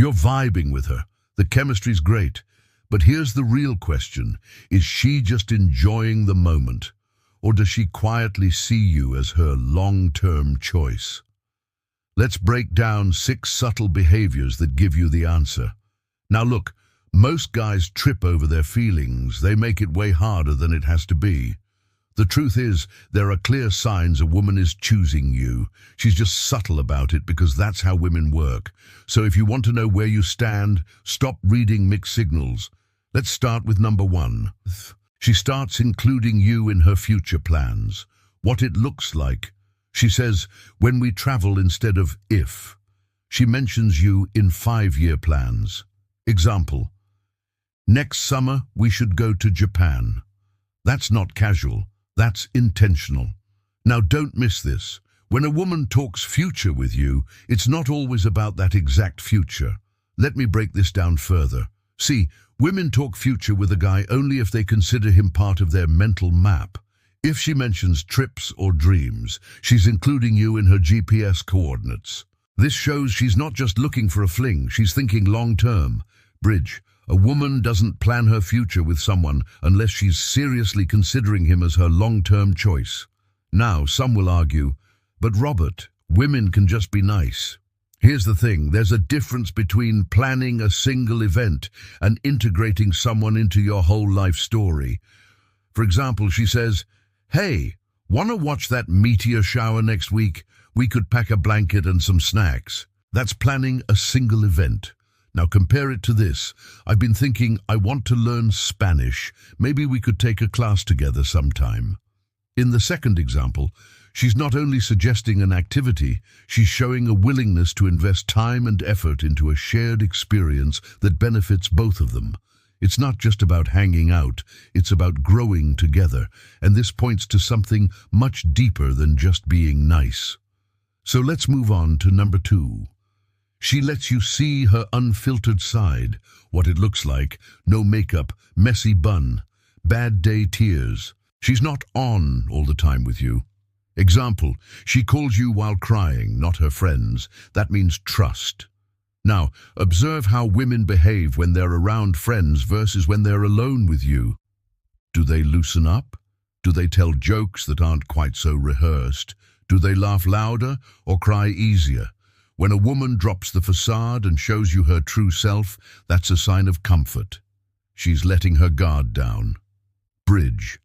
You're vibing with her. The chemistry's great. But here's the real question. Is she just enjoying the moment? Or does she quietly see you as her long-term choice? Let's break down 6 subtle behaviors that give you the answer. Now look, most guys trip over their feelings. They make it way harder than it has to be. The truth is, there are clear signs a woman is choosing you. She's just subtle about it because that's how women work. So if you want to know where you stand, stop reading mixed signals. Let's start with number 1. She starts including you in her future plans. What it looks like. She says, when we travel instead of if. She mentions you in 5-year plans. Example, next summer we should go to Japan. That's not casual. That's intentional. Now don't miss this. When a woman talks future with you, it's not always about that exact future. Let me break this down further. See, women talk future with a guy only if they consider him part of their mental map. If she mentions trips or dreams, she's including you in her GPS coordinates. This shows she's not just looking for a fling, she's thinking long-term. Bridge. A woman doesn't plan her future with someone unless she's seriously considering him as her long-term choice. Now, some will argue, but Robert, women can just be nice. Here's the thing, there's a difference between planning a single event and integrating someone into your whole life story. For example, she says, hey, wanna watch that meteor shower next week? We could pack a blanket and some snacks. That's planning a single event. Now compare it to this. I've been thinking I want to learn Spanish. Maybe we could take a class together sometime. In the second example, she's not only suggesting an activity, she's showing a willingness to invest time and effort into a shared experience that benefits both of them. It's not just about hanging out, it's about growing together, and this points to something much deeper than just being nice. So let's move on to number 2. She lets you see her unfiltered side, what it looks like, no makeup, messy bun, bad day tears. She's not on all the time with you. Example, she calls you while crying, not her friends. That means trust. Now, observe how women behave when they're around friends versus when they're alone with you. Do they loosen up? Do they tell jokes that aren't quite so rehearsed? Do they laugh louder or cry easier? When a woman drops the facade and shows you her true self, that's a sign of comfort. She's letting her guard down. Bridge.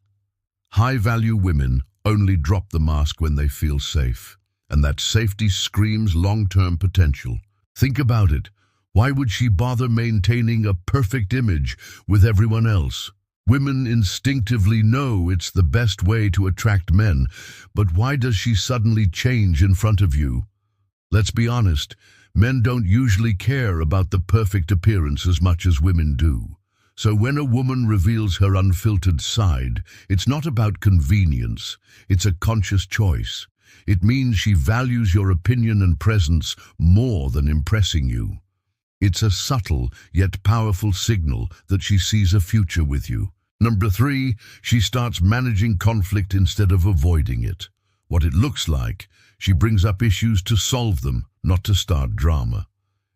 High-value women only drop the mask when they feel safe, and that safety screams long-term potential. Think about it. Why would she bother maintaining a perfect image with everyone else? Women instinctively know it's the best way to attract men, but why does she suddenly change in front of you? Let's be honest, men don't usually care about the perfect appearance as much as women do. So when a woman reveals her unfiltered side, it's not about convenience, it's a conscious choice. It means she values your opinion and presence more than impressing you. It's a subtle yet powerful signal that she sees a future with you. Number 3, she starts managing conflict instead of avoiding it. What it looks like, she brings up issues to solve them, not to start drama.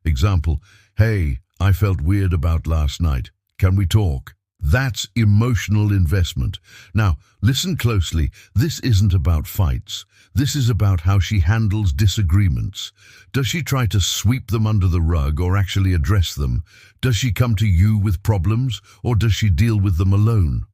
Example, hey, I felt weird about last night. Can we talk? That's emotional investment. Now, listen closely. This isn't about fights. This is about how she handles disagreements. Does she try to sweep them under the rug or actually address them? Does she come to you with problems or does she deal with them alone?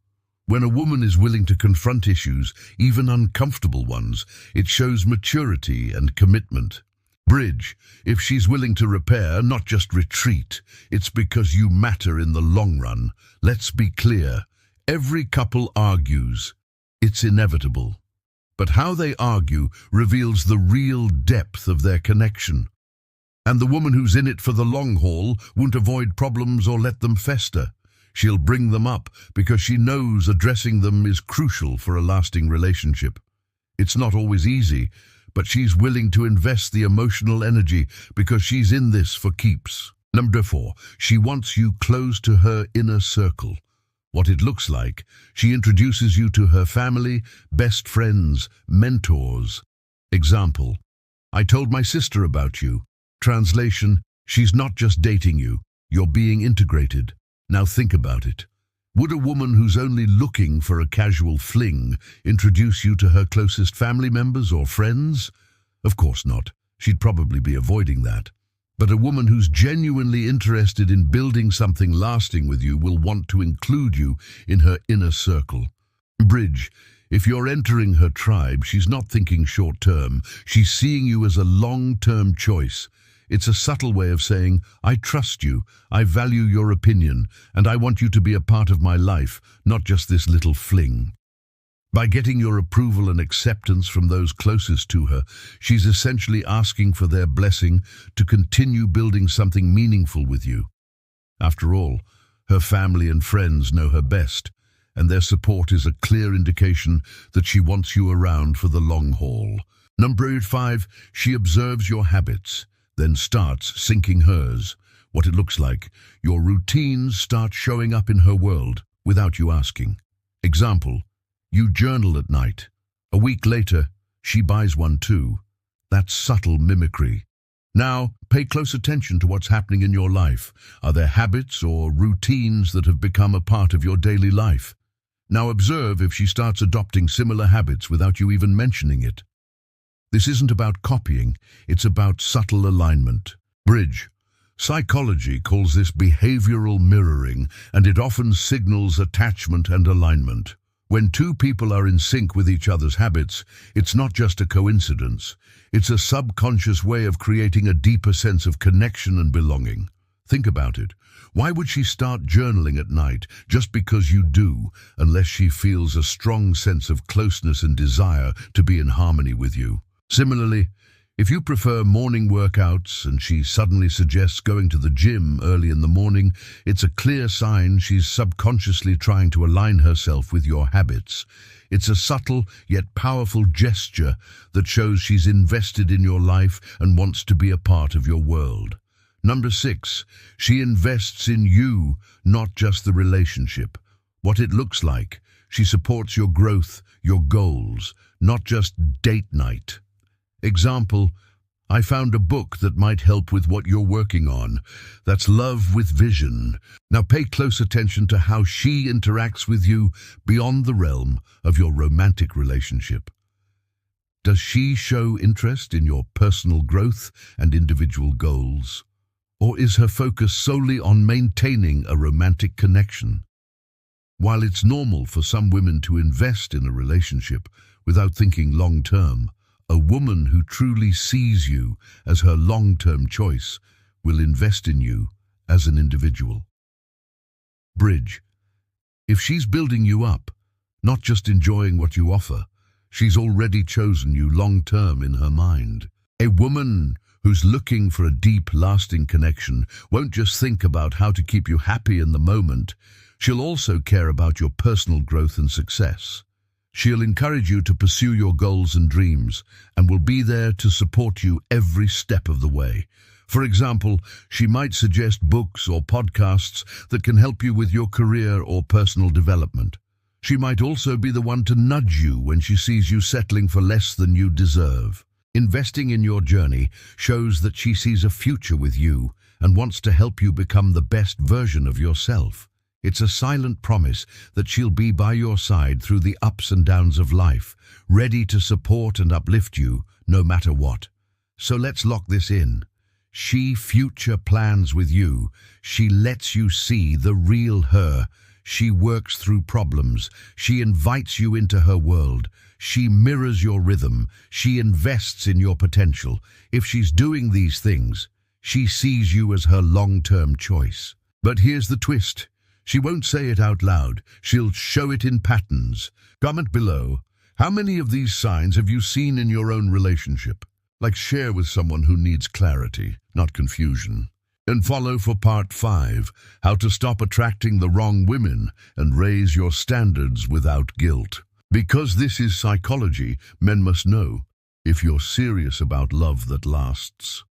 When a woman is willing to confront issues, even uncomfortable ones, it shows maturity and commitment. Bridge, if she's willing to repair, not just retreat, it's because you matter in the long run. Let's be clear, every couple argues. It's inevitable. But how they argue reveals the real depth of their connection. And the woman who's in it for the long haul won't avoid problems or let them fester. She'll bring them up because she knows addressing them is crucial for a lasting relationship. It's not always easy, but she's willing to invest the emotional energy because she's in this for keeps. Number 4, she wants you close to her inner circle. What it looks like, she introduces you to her family, best friends, mentors. Example, I told my sister about you. Translation, She's not just dating you, you're being integrated. Now think about it. Would a woman who's only looking for a casual fling introduce you to her closest family members or friends? Of course not. She'd probably be avoiding that. But a woman who's genuinely interested in building something lasting with you will want to include you in her inner circle. Bridge, if you're entering her tribe, she's not thinking short-term. She's seeing you as a long-term choice. It's a subtle way of saying, I trust you, I value your opinion, and I want you to be a part of my life, not just this little fling. By getting your approval and acceptance from those closest to her, she's essentially asking for their blessing to continue building something meaningful with you. After all, her family and friends know her best, and their support is a clear indication that she wants you around for the long haul. Number 5, she observes your habits, then starts syncing hers. What it looks like, your routines start showing up in her world without you asking. Example, you journal at night. A week later, she buys one too. That's subtle mimicry. Now, pay close attention to what's happening in your life. Are there habits or routines that have become a part of your daily life? Now observe if she starts adopting similar habits without you even mentioning it. This isn't about copying, it's about subtle alignment. Bridge. Psychology calls this behavioral mirroring, and it often signals attachment and alignment. When two people are in sync with each other's habits, it's not just a coincidence. It's a subconscious way of creating a deeper sense of connection and belonging. Think about it. Why would she start journaling at night just because you do, unless she feels a strong sense of closeness and desire to be in harmony with you? Similarly, if you prefer morning workouts and she suddenly suggests going to the gym early in the morning, it's a clear sign she's subconsciously trying to align herself with your habits. It's a subtle yet powerful gesture that shows she's invested in your life and wants to be a part of your world. Number 6, she invests in you, not just the relationship. What it looks like, she supports your growth, your goals, not just date night. Example, I found a book that might help with what you're working on. That's love with vision. Now pay close attention to how she interacts with you beyond the realm of your romantic relationship. Does she show interest in your personal growth and individual goals? Or is her focus solely on maintaining a romantic connection? While it's normal for some women to invest in a relationship without thinking long-term, a woman who truly sees you as her long-term choice will invest in you as an individual. Bridge. If she's building you up, not just enjoying what you offer, she's already chosen you long-term in her mind. A woman who's looking for a deep, lasting connection won't just think about how to keep you happy in the moment. She'll also care about your personal growth and success. She'll encourage you to pursue your goals and dreams and will be there to support you every step of the way. For example, she might suggest books or podcasts that can help you with your career or personal development. She might also be the one to nudge you when she sees you settling for less than you deserve. Investing in your journey shows that she sees a future with you and wants to help you become the best version of yourself. It's a silent promise that she'll be by your side through the ups and downs of life, ready to support and uplift you no matter what. So let's lock this in. She future plans with you. She lets you see the real her. She works through problems. She invites you into her world. She mirrors your rhythm. She invests in your potential. If she's doing these things, she sees you as her long-term choice. But here's the twist. She won't say it out loud. She'll show it in patterns. Comment below. How many of these signs have you seen in your own relationship? Like, share with someone who needs clarity, not confusion. And follow for part 5, how to stop attracting the wrong women and raise your standards without guilt. Because this is psychology, men must know if you're serious about love that lasts.